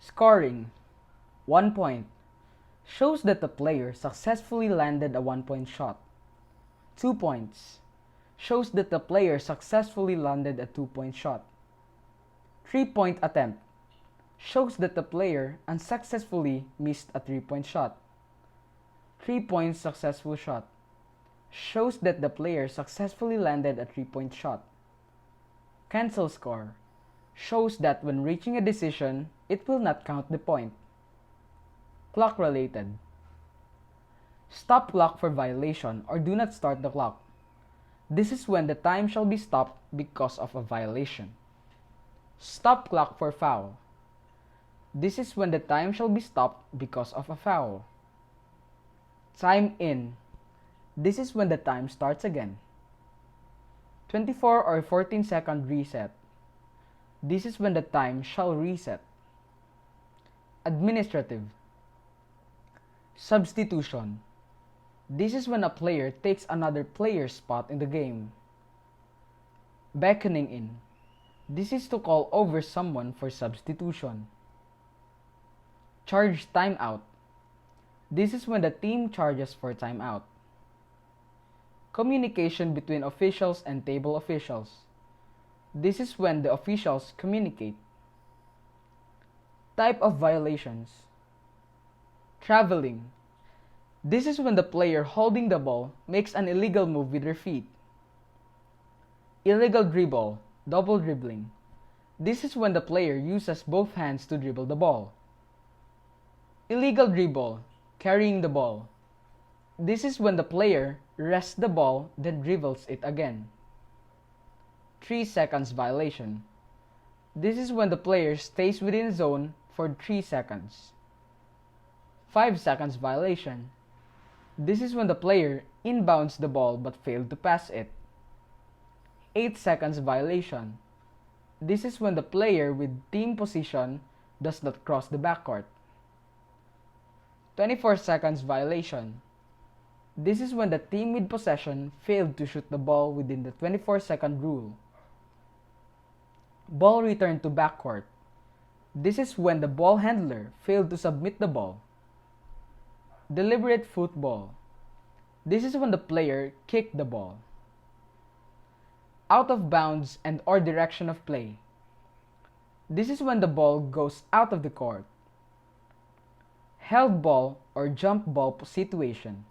Scoring 1 point shows that the player successfully landed a 1-point shot. 2 points shows that the player successfully landed a 2-point shot. 3-point attempt shows that the player unsuccessfully missed a 3-point shot. 3-point successful shot shows that the player successfully landed a 3-point shot. Cancel score shows that when reaching a decision, it will not count the point. Clock related. Stop clock for violation or do not start the clock. This is when the time shall be stopped because of a violation. Stop clock for foul. This is when the time shall be stopped because of a foul. Time in. This is when the time starts again. 24 or 14-second reset. This is when the time shall reset. Administrative. Substitution. This is when a player takes another player's spot in the game. Beckoning in. This is to call over someone for substitution. Charge timeout. This is when the team charges for timeout. Communication between officials and table officials. This is when the officials communicate. Type of violations. Traveling. This is when the player holding the ball makes an illegal move with their feet. Illegal dribble, double dribbling. This is when the player uses both hands to dribble the ball. Illegal dribble, carrying the ball. This is when the player rests the ball then dribbles it again. 3 seconds violation. This is when the player stays within zone for 3 seconds. 5 seconds violation. This is when the player inbounds the ball but failed to pass it. 8 seconds violation. This is when the player with team position does not cross the backcourt. 24 seconds violation. This is when the team with possession failed to shoot the ball within the 24-second rule. Ball returned to backcourt. This is when the ball handler failed to submit the ball. Deliberate football. This is when the player kicked the ball. Out of bounds and or direction of play. This is when the ball goes out of the court. Held ball or jump ball situation.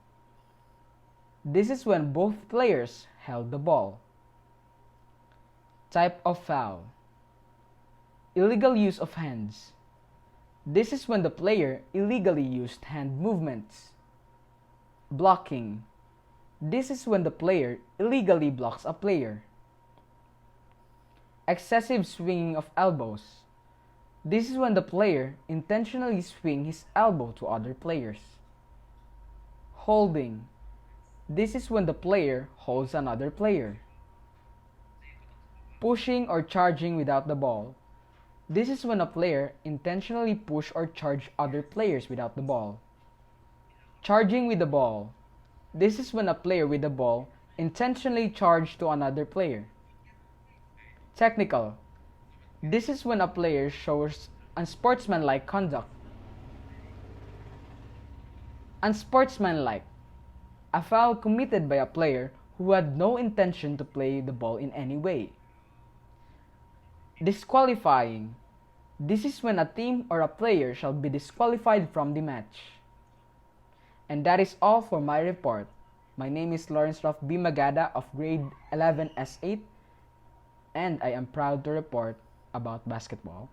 This is when both players held the ball. Type of foul. Illegal use of hands. This is when the player illegally used hand movements. Blocking. This is when the player illegally blocks a player. Excessive swinging of elbows. This is when the player intentionally swings his elbow to other players. Holding. This is when the player holds another player. Pushing or charging without the ball. This is when a player intentionally push or charge other players without the ball. Charging with the ball. This is when a player with the ball intentionally charge to another player. Technical. This is when a player shows unsportsmanlike conduct. Unsportsmanlike. A foul committed by a player who had no intention to play the ball in any way. Disqualifying. This is when a team or a player shall be disqualified from the match. And that is all for my report. My name is Lawrence Ralph B. Magada of grade 11 S8, and I am proud to report about basketball.